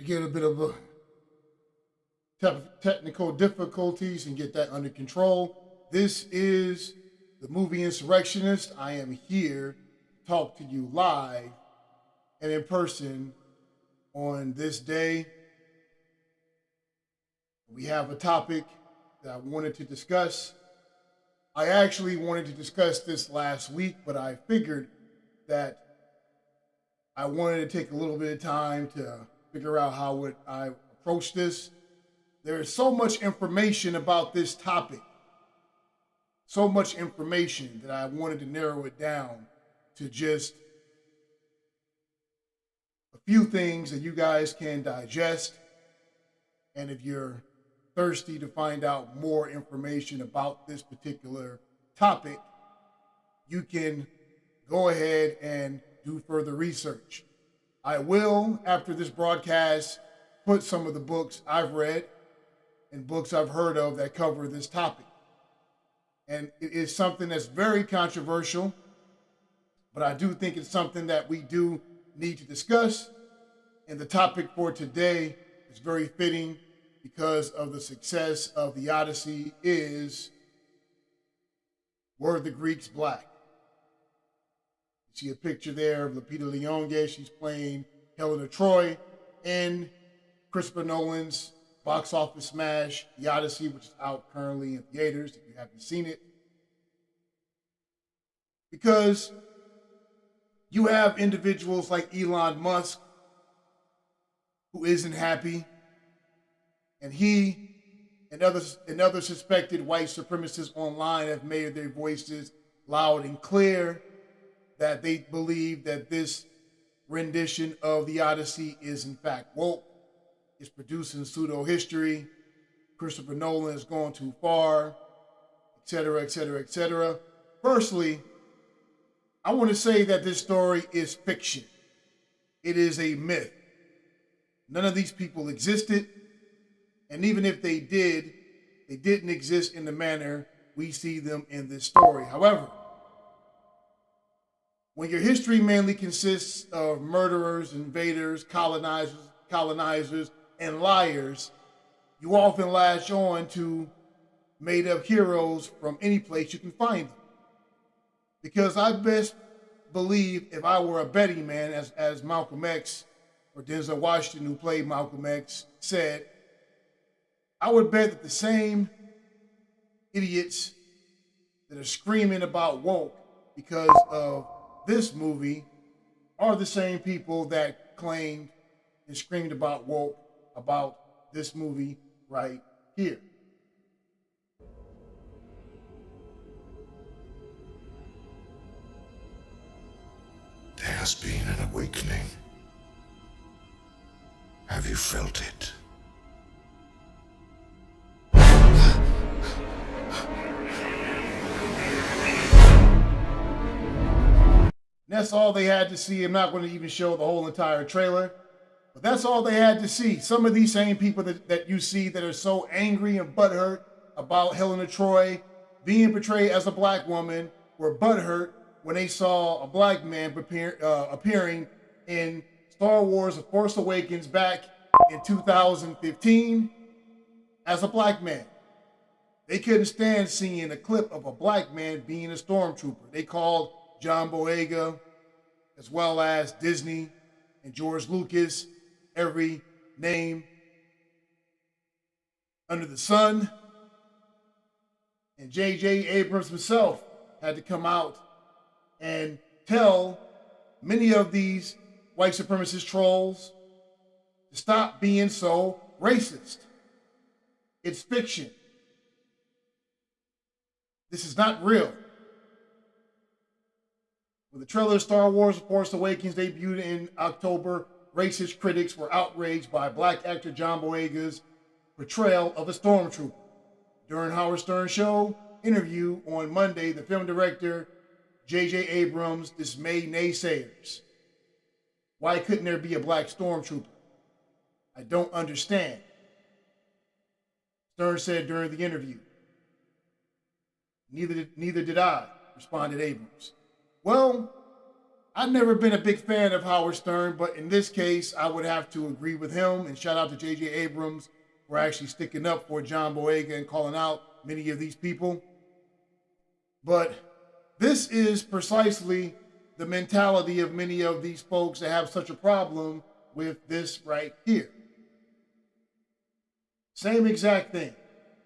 to get a bit of a technical difficulties and get that under control. This is the movie Insurrectionist. I am here to talk to you live and in person on this day. We have a topic that I wanted to discuss. I actually wanted to discuss this last week, but I figured that I wanted to take a little bit of time to figure out how would I approach this. There is so much information about this topic, so much information that I wanted to narrow it down to just a few things that you guys can digest. And if you're thirsty to find out more information about this particular topic, you can go ahead and do further research. I will, after this broadcast, put some of the books I've read and books I've heard of that cover this topic. And it is something that's very controversial, but I do think it's something that we do need to discuss. And the topic for today is very fitting because of the success of the Odyssey is, were the Greeks black? You see a picture there of Lupita Nyong'o. She's playing Helena Troy in Christopher Nolan's box office smash, The Odyssey, which is out currently in theaters if you haven't seen it. Because you have individuals like Elon Musk who isn't happy, and he and other suspected white supremacists online have made their voices loud and clear that they believe that this rendition of the Odyssey is in fact woke, is producing pseudo history, Christopher Nolan has gone too far, etc., etc., etc. Firstly, I want to say that this story is fiction. It is a myth. None of these people existed, and even if they did, they didn't exist in the manner we see them in this story. However, when your history mainly consists of murderers, invaders, colonizers, and liars, you often latch on to made-up heroes from any place you can find them. Because I best believe if I were a betting man, as Malcolm X or Denzel Washington, who played Malcolm X, said, I would bet that the same idiots that are screaming about woke because of this movie are the same people that claimed and screamed about woke about this movie right here. There has been an awakening. Have you felt it? And that's all they had to see. I'm not going to even show the whole entire trailer, but that's all they had to see. Some of these same people that you see that are so angry and butthurt about Helena Troy being portrayed as a black woman were butthurt when they saw a black man appearing in Star Wars: The Force Awakens back in 2015 as a black man. They couldn't stand seeing a clip of a black man being a stormtrooper. They called John Boyega, as well as Disney and George Lucas, every name under the sun. And J.J. Abrams himself had to come out and tell many of these white supremacist trolls to stop being so racist. It's fiction. This is not real. When the trailer of Star Wars: The Force Awakens debuted in October, racist critics were outraged by black actor John Boyega's portrayal of a stormtrooper. During Howard Stern's show interview on Monday, the film director J.J. Abrams dismayed naysayers. Why couldn't there be a black stormtrooper? I don't understand, Stern said during the interview. Neither did I, responded Abrams. Well, I've never been a big fan of Howard Stern, but in this case, I would have to agree with him. And shout out to J.J. Abrams for actually sticking up for John Boyega and calling out many of these people. But this is precisely the mentality of many of these folks that have such a problem with this right here. Same exact thing.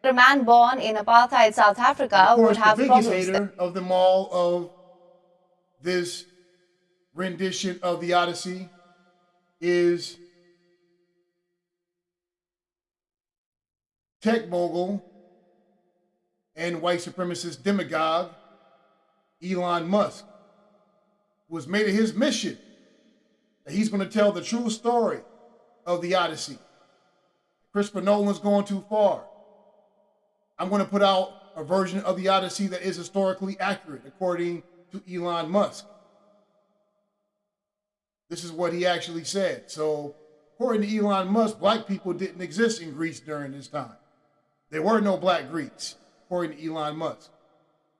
A man born in apartheid South Africa would have problems. The biggest hater of them all of this rendition of the Odyssey is tech mogul and white supremacist demagogue Elon Musk, who has made it his mission that he's going to tell the true story of the Odyssey. Christopher Nolan's going too far. I'm going to put out a version of the Odyssey that is historically accurate, according to Elon Musk. This is what he actually said. So, according to Elon Musk, black people didn't exist in Greece during this time. There were no black Greeks, according to Elon Musk.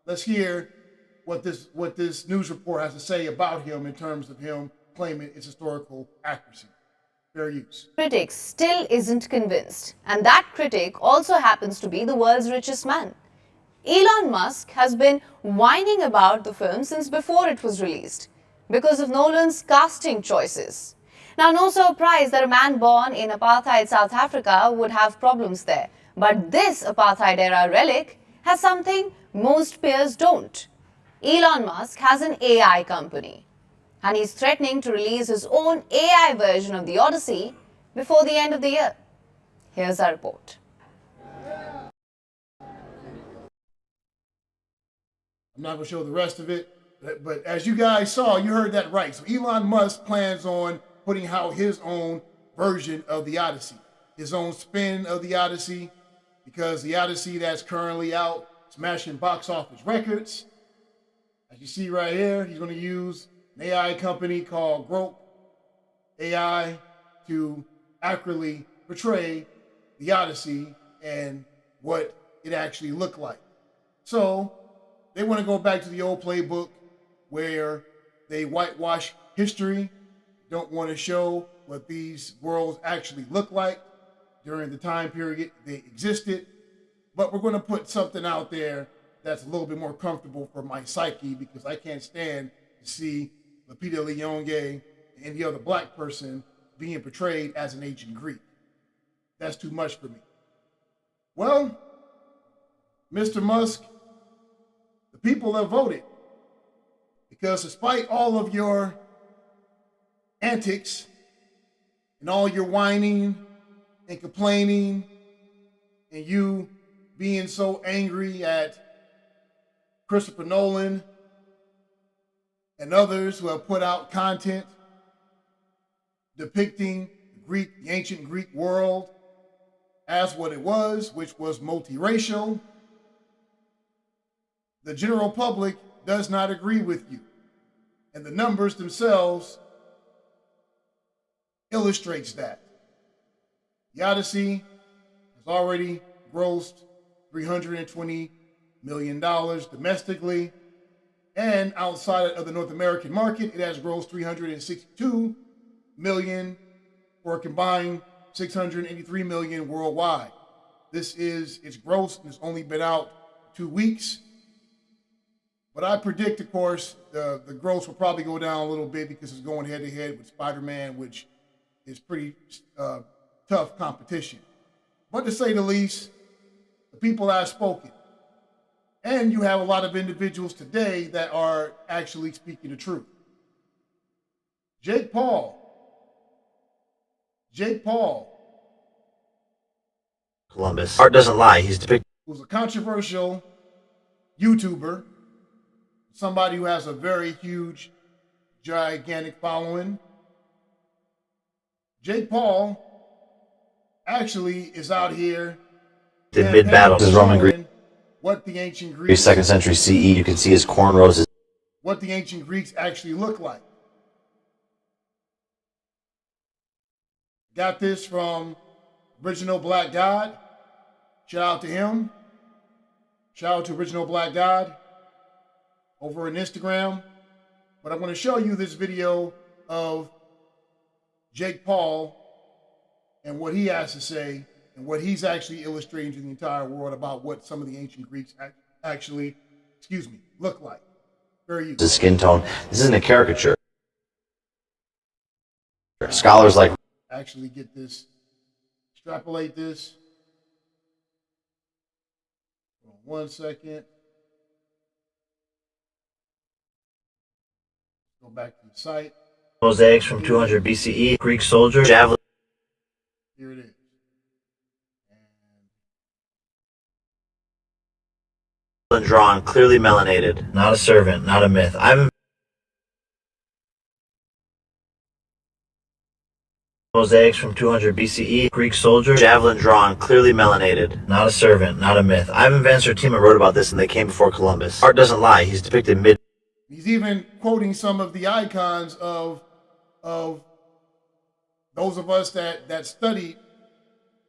Let's hear what this news report has to say about him in terms of him claiming its historical accuracy. Fair use. Critic still isn't convinced, and that critic also happens to be the world's richest man. Elon Musk has been whining about the film since before it was released because of Nolan's casting choices. Now, no surprise that a man born in apartheid South Africa would have problems there. But this apartheid-era relic has something most peers don't. Elon Musk has an AI company, and he's threatening to release his own AI version of the Odyssey before the end of the year. Here's our report. I'm not going to show the rest of it, but as you guys saw, you heard that right. So Elon Musk plans on putting out his own version of the Odyssey, his own spin of the Odyssey, because the Odyssey that's currently out, smashing box office records. As you see right here, he's going to use an AI company called Grok AI to accurately portray the Odyssey and what it actually looked like. So they want to go back to the old playbook where they whitewash history, don't want to show what these worlds actually look like during the time period they existed. But we're going to put something out there that's a little bit more comfortable for my psyche, because I can't stand to see Lupita Nyong'o and any other black person being portrayed as an ancient Greek. That's too much for me. Well, Mr. Musk, the people have voted, because despite all of your antics and all your whining and complaining and you being so angry at Christopher Nolan and others who have put out content depicting the ancient Greek world as what it was, which was multiracial, the general public does not agree with you. And the numbers themselves illustrates that. The Odyssey has already grossed $320 million domestically, and outside of the North American market, it has grossed $362 million for a combined $683 million worldwide. This is its gross, and it's only been out 2 weeks. But I predict, of course, the gross will probably go down a little bit because it's going head-to-head with Spider-Man, which is pretty tough competition. But to say the least, the people have spoken. And you have a lot of individuals today that are actually speaking the truth. Jake Paul, Columbus. Art doesn't lie. He's depicted. Who's a controversial YouTuber, somebody who has a very huge, gigantic following. Jake Paul actually is out here in mid-battle. This is Roman Greek. What the ancient Greeks, 2nd century CE, you can see his cornrows. What the ancient Greeks actually look like. Got this from Original Black God. Shout out to him. Shout out to Original Black God over on Instagram. But I'm going to show you this video of Jake Paul and what he has to say and what he's actually illustrating to the entire world about what some of the ancient Greeks actually, look like. Very useful. The skin tone. This isn't a caricature. Scholars like Actually get this, extrapolate this. Hold on 1 second. Go back to the site. mosaics from 200 BCE, Greek soldier, javelin Here it is. drawn, clearly melanated. Not a servant, not a myth. Mosaics from 200 BCE, Greek soldier, javelin drawn, clearly melanated. Not a servant, not a myth. Ivan Van Sertima wrote about this and they came before Columbus. Art doesn't lie, he's depicted mid. He's even quoting some of the icons of those of us that studied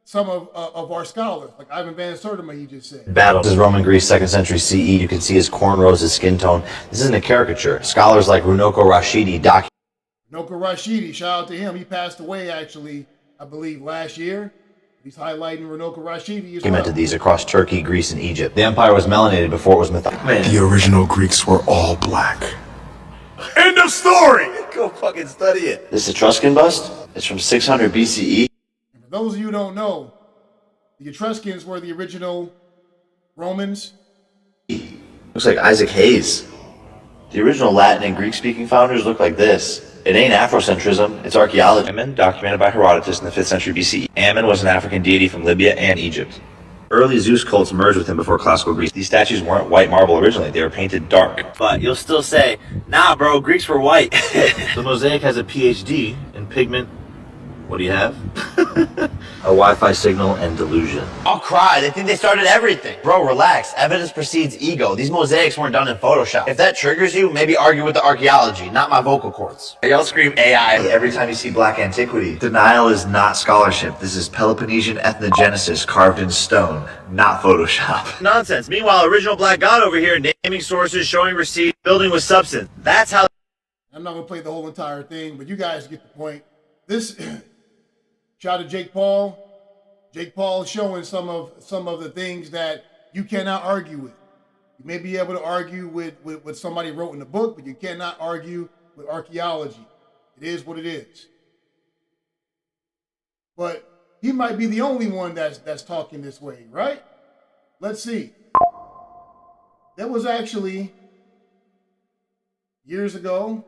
some of our scholars, like Ivan Van Sertima, he just said. Battle. This is Roman Greece, 2nd century CE. You can see his cornrows, his skin tone. This isn't a caricature. Scholars like Runoko Rashidi document. Runoko Rashidi, shout out to him. He passed away actually, I believe, last year. He's highlighting Runoko Rashidi as well. Documented these across Turkey, Greece, and Egypt. The empire was melanated before it was mythological. The original Greeks were all black. End of story! Go fucking study it. This Etruscan bust? It's from 600 BCE. And for those of you who don't know, the Etruscans were the original Romans. Looks like Isaac Hayes. The original Latin and Greek-speaking founders look like this. It ain't Afrocentrism, it's archaeology. Ammon, documented by Herodotus in the 5th century BCE. Ammon was an African deity from Libya and Egypt. Early Zeus cults merged with him before classical Greece. These statues weren't white marble originally, they were painted dark. But you'll still say, nah bro, Greeks were white. The mosaic has a PhD in pigment. What do you have? A Wi-Fi signal and delusion. I'll cry, they think they started everything. Bro, relax, evidence precedes ego. These mosaics weren't done in Photoshop. If that triggers you, maybe argue with the archaeology, not my vocal cords. Y'all scream AI every time you see Black Antiquity. Denial is not scholarship. This is Peloponnesian ethnogenesis carved in stone, not Photoshop. Nonsense. Meanwhile, original Black God over here, naming sources, showing receipts, building with substance. That's how. I'm not going to play the whole entire thing, but you guys get the point. This, shout out to Jake Paul. Jake Paul is showing some of the things that you cannot argue with. You may be able to argue with what somebody wrote in the book, but you cannot argue with archaeology. It is what it is. But he might be the only one that's talking this way, right? Let's see. There was actually, years ago,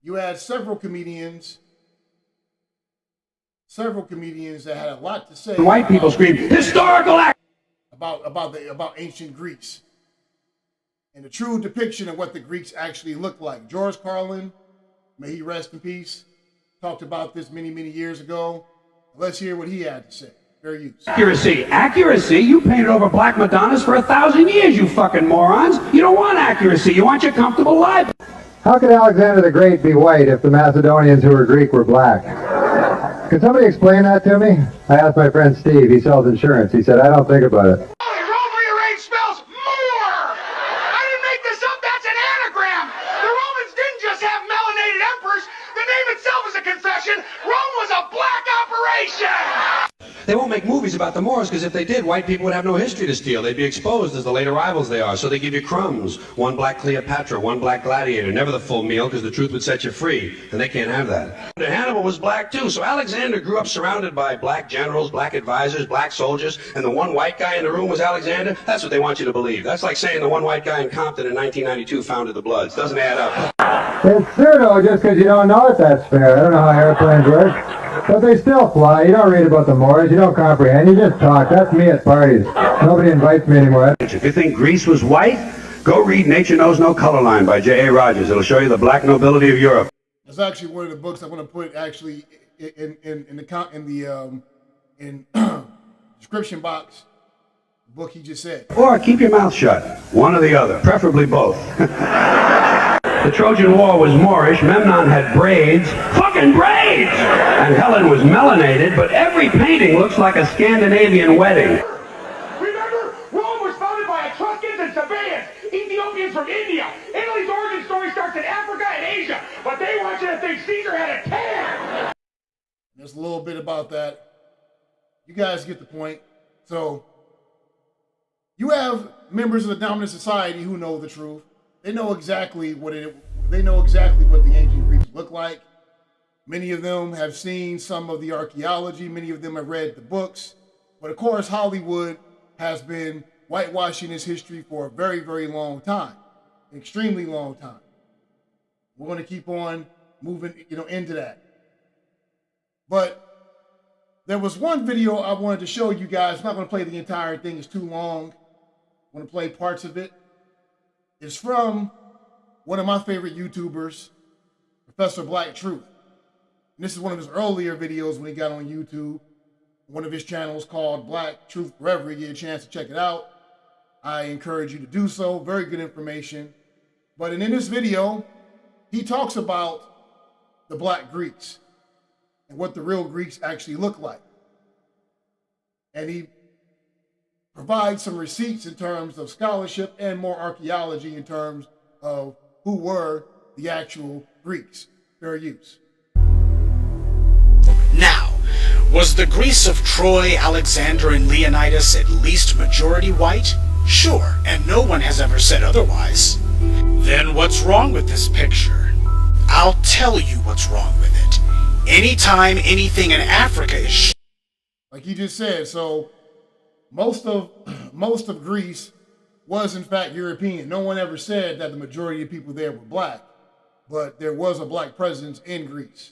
you had several comedians that had a lot to say. White people scream historical act about ancient Greece and the true depiction of what the Greeks actually looked like. George Carlin, may he rest in peace, talked about this many years ago. Let's hear what he had to say. Very useful. Accuracy? You painted over black Madonnas for 1,000 years, you fucking morons. You don't want accuracy. You want your comfortable life. How could Alexander the Great be white if the Macedonians who were Greek were black? Could somebody explain that to me? I asked my friend Steve. He sells insurance. He said, I don't think about it. Holy Rome rearranged spells more! I didn't make this up, that's an anagram! The Romans didn't just have melanated emperors. The name itself is a confession. Rome was a black operation! They won't make movies about the Moors because if they did, white people would have no history to steal. They'd be exposed as the late arrivals they are. So they give you crumbs. One black Cleopatra, one black gladiator. Never the full meal because the truth would set you free. And they can't have that. Hannibal was black too. So Alexander grew up surrounded by black generals, black advisors, black soldiers. And the one white guy in the room was Alexander. That's what they want you to believe. That's like saying the one white guy in Compton in 1992 founded the Bloods. Doesn't add up. It's pseudo just because you don't know it, that's fair. I don't know how airplanes work. But they still fly. You don't read about the Moors. You don't comprehend. You just talk. That's me at parties. Nobody invites me anymore. If you think Greece was white, go read Nature Knows No Color Line by J.A. Rogers. It'll show you the black nobility of Europe. That's actually one of the books I want to put actually in the description box. The book he just said. Or keep your mouth shut. One or the other. Preferably both. The Trojan War was Moorish. Memnon had braids. Fucking braids! And Helen was melanated, but every painting looks like a Scandinavian wedding. Remember, Rome was founded by Etruscans and Sabaeans. Ethiopians from India. Italy's origin story starts in Africa and Asia, but they want you to think Caesar had a tan. There's a little bit about that. You guys get the point. So you have members of the dominant society who know the truth. They know exactly what the ancient Greeks look like. Many of them have seen some of the archaeology. Many of them have read the books. But of course, Hollywood has been whitewashing this history for a very, very long time, an extremely long time. We're going to keep on moving, into that. But there was one video I wanted to show you guys. I'm not going to play the entire thing. It's too long. I want to play parts of it. It's from one of my favorite YouTubers, Professor Black Truth. And this is one of his earlier videos when he got on YouTube. One of his channels called Black Truth Forever. You get a chance to check it out. I encourage you to do so. Very good information. But in this video, he talks about the Black Greeks and what the real Greeks actually look like. And he provides some receipts in terms of scholarship and more archaeology in terms of who were the actual Greeks. Fair use. Now, was the Greece of Troy, Alexander, and Leonidas at least majority white? Sure, and no one has ever said otherwise. Then what's wrong with this picture? I'll tell you what's wrong with it. Anytime anything in Africa is like he just said, so most of Greece was in fact European. No one ever said that the majority of people there were black, but there was a black presence in Greece.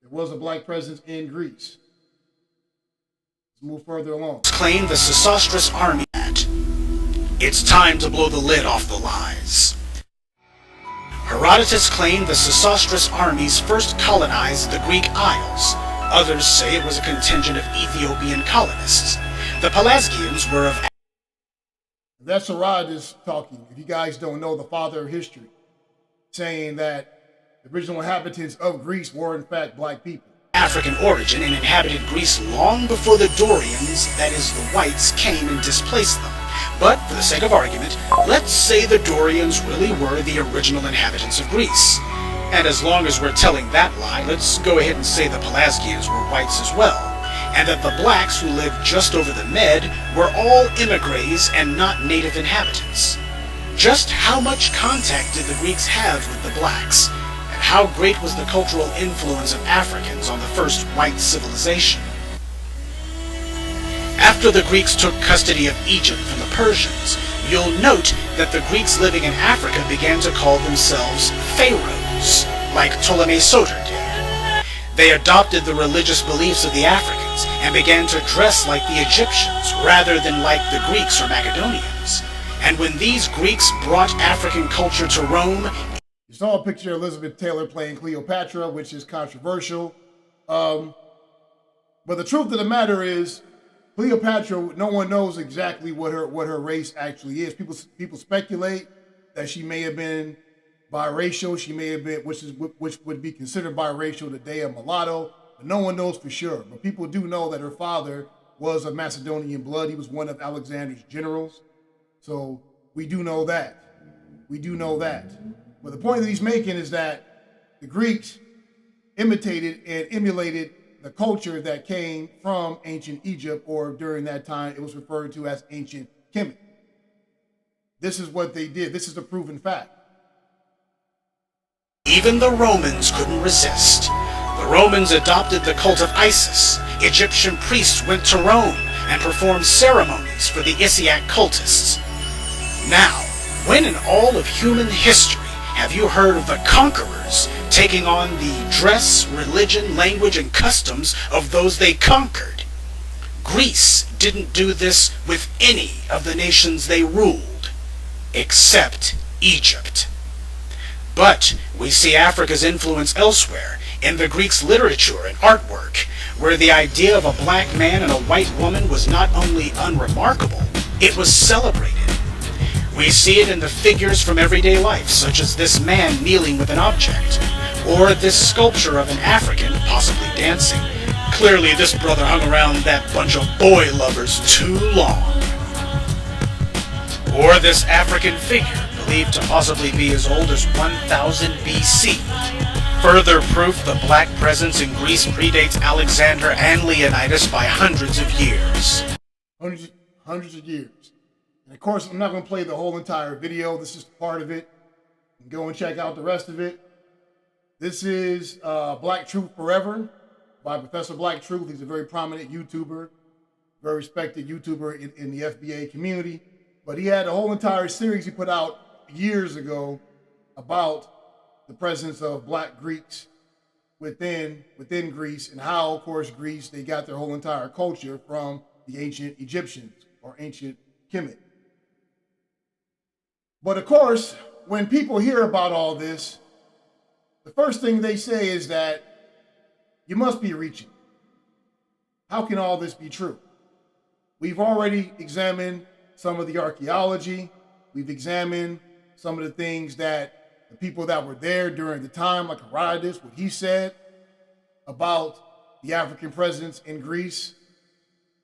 There was a black presence in Greece. Let's move further along. Claim the Sesostris army at. It's time to blow the lid off the lies. Herodotus claimed the Sesostris armies first colonized the Greek Isles. Others say it was a contingent of Ethiopian colonists. The Pelasgians were of... That's Herodotus talking, if you guys don't know, the father of history, saying that the original inhabitants of Greece were in fact black people. African origin and inhabited Greece long before the Dorians, that is the whites, came and displaced them. But for the sake of argument, let's say the Dorians really were the original inhabitants of Greece. And as long as we're telling that lie, let's go ahead and say the Pelasgians were whites as well, and that the blacks who lived just over the Med were all immigrants and not native inhabitants. Just how much contact did the Greeks have with the blacks? And how great was the cultural influence of Africans on the first white civilization? After the Greeks took custody of Egypt from the Persians, you'll note that the Greeks living in Africa began to call themselves pharaohs, like Ptolemy Soter did. They adopted the religious beliefs of the Africans and began to dress like the Egyptians rather than like the Greeks or Macedonians. And when these Greeks brought African culture to Rome... You saw a picture of Elizabeth Taylor playing Cleopatra, which is controversial. But the truth of the matter is, Cleopatra, no one knows exactly what her race actually is. People speculate that she may have been biracial. She may have been, which would be considered biracial today, a mulatto. But no one knows for sure. But people do know that her father was of Macedonian blood. He was one of Alexander's generals. So we do know that. We do know that. But the point that he's making is that the Greeks imitated and emulated the culture that came from ancient Egypt, or during that time, it was referred to as ancient Kemet. This is what they did. This is a proven fact. Even the Romans couldn't resist. The Romans adopted the cult of Isis. Egyptian priests went to Rome and performed ceremonies for the Isiac cultists. Now, when in all of human history have you heard of the conquerors taking on the dress, religion, language, and customs of those they conquered? Greece didn't do this with any of the nations they ruled, except Egypt. But we see Africa's influence elsewhere, in the Greeks' literature and artwork, where the idea of a black man and a white woman was not only unremarkable, it was celebrated. We see it in the figures from everyday life, such as this man kneeling with an object, or this sculpture of an African possibly dancing. Clearly this brother hung around that bunch of boy lovers too long. Or this African figure, believed to possibly be as old as 1000 BC. Further proof the black presence in Greece predates Alexander and Leonidas by hundreds of years. Hundreds of years. And of course, I'm not going to play the whole entire video. This is part of it. You can go and check out the rest of it. This is Black Truth Forever by Professor Black Truth. He's a very prominent YouTuber, very respected YouTuber in the FBA community. But he had a whole entire series he put out years ago about the presence of black Greeks within Greece, and how, of course, Greece, they got their whole entire culture from the ancient Egyptians or ancient Kemet. But of course, when people hear about all this, the first thing they say is that you must be reaching. How can all this be true? We've already examined some of the archaeology. We've examined some of the things that the people that were there during the time, like Herodotus, what he said about the African presence in Greece,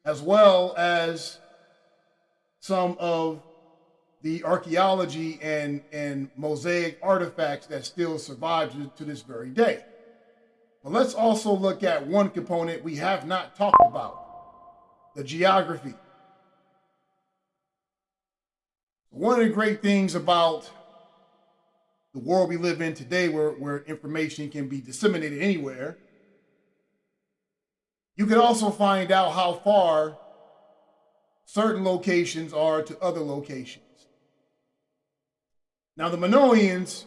as well as some of the archaeology and mosaic artifacts that still survive to this very day. But let's also look at one component we have not talked about, the geography. One of the great things about the world we live in today, where information can be disseminated anywhere, you can also find out how far certain locations are to other locations. Now, the Minoans,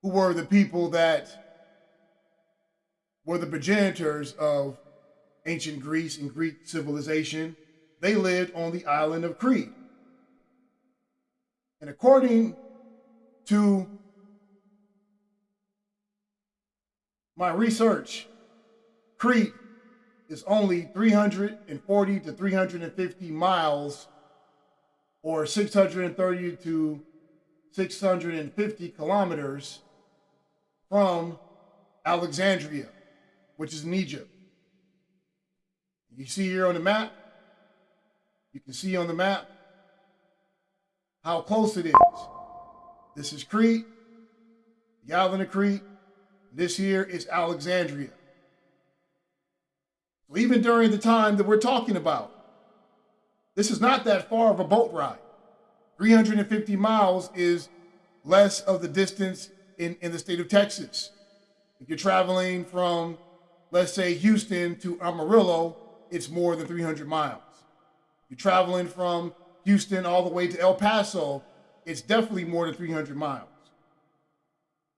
who were the people that were the progenitors of ancient Greece and Greek civilization, they lived on the island of Crete. And according to my research, Crete is only 340 to 350 miles, or 630 to 650 kilometers from Alexandria, which is in Egypt. You see here on the map, you can see on the map how close it is. This is Crete, the island of Crete. This here is Alexandria. So even during the time that we're talking about, this is not that far of a boat ride. 350 miles is less of the distance in the state of Texas. If you're traveling from, let's say, Houston to Amarillo, it's more than 300 miles. If you're traveling from Houston all the way to El Paso, it's definitely more than 300 miles.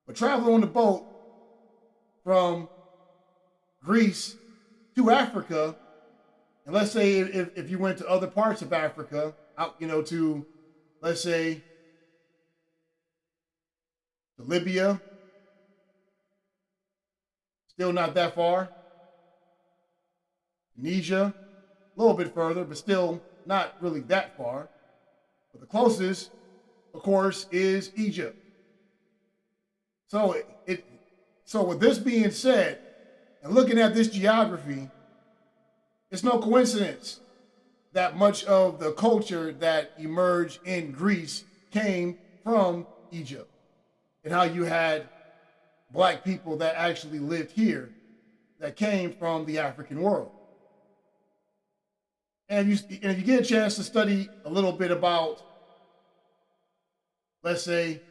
But traveling on the boat from Greece to Africa, and let's say if you went to other parts of Africa, out, to, let's say, to Libya, still not that far. Tunisia, a little bit further, but still not really that far. But the closest, of course, is Egypt. So with this being said, and looking at this geography, it's no coincidence that much of the culture that emerged in Greece came from Egypt, and how you had black people that actually lived here that came from the African world. And if you get a chance to study a little bit about, let's say,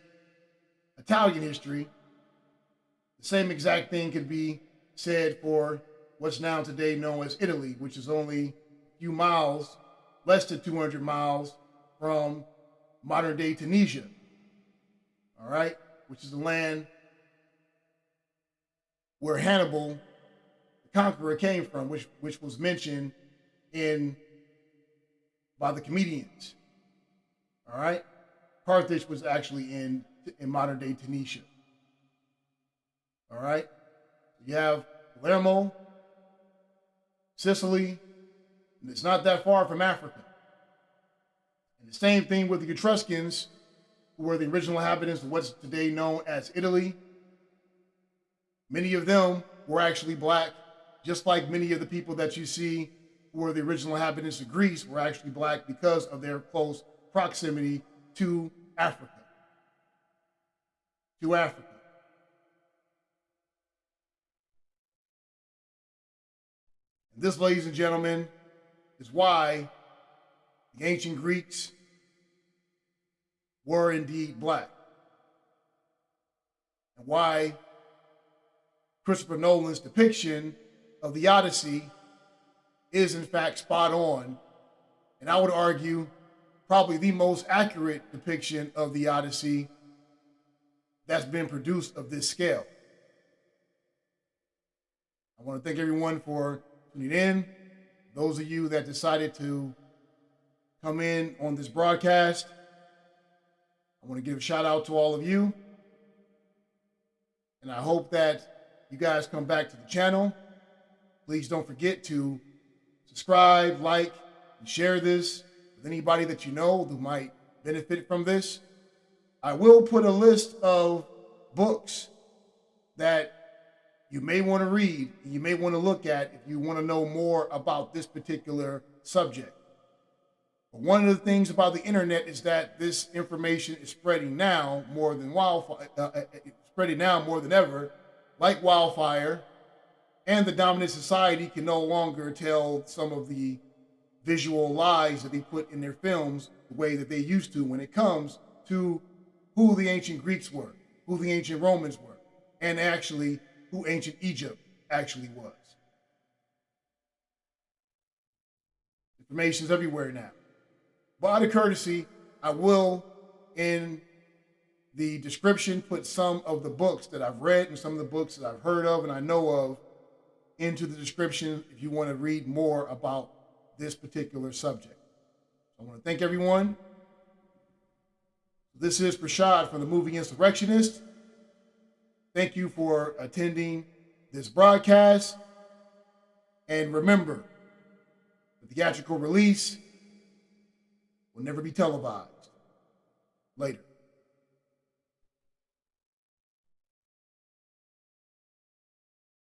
Italian history, the same exact thing could be said for what's now today known as Italy, which is only a few miles, less than 200 miles from modern day Tunisia, all right, which is the land where Hannibal, the conqueror, came from, which was mentioned by the comedians, all right? Carthage was actually in modern day Tunisia, all right? You have Palermo, Sicily, and it's not that far from Africa. And the same thing with the Etruscans, who were the original inhabitants of what's today known as Italy. Many of them were actually black, just like many of the people that you see who were the original inhabitants of Greece were actually black because of their close proximity to Africa. To Africa. And this, ladies and gentlemen, is why the ancient Greeks were indeed black. And why Christopher Nolan's depiction of the Odyssey is in fact spot on, and I would argue probably the most accurate depiction of the Odyssey that's been produced of this scale. I want to thank everyone for tuning in. Those of you that decided to come in on this broadcast, I want to give a shout out to all of you. And I hope that you guys come back to the channel. Please don't forget to subscribe, like, and share this with anybody that you know who might benefit from this. I will put a list of books that you may want to read, and you may want to look at if you want to know more about this particular subject. But one of the things about the internet is that this information is spreading now more than ever, like wildfire, and the dominant society can no longer tell some of the visual lies that they put in their films the way that they used to when it comes to who the ancient Greeks were, who the ancient Romans were, and actually who ancient Egypt actually was. Information's everywhere now. But out of courtesy, I will, in the description, put some of the books that I've read and some of the books that I've heard of and I know of into the description if you want to read more about this particular subject. I want to thank everyone. This is Prashad from the movie Insurrectionist. Thank you for attending this broadcast. And remember, the theatrical release will never be televised. Later.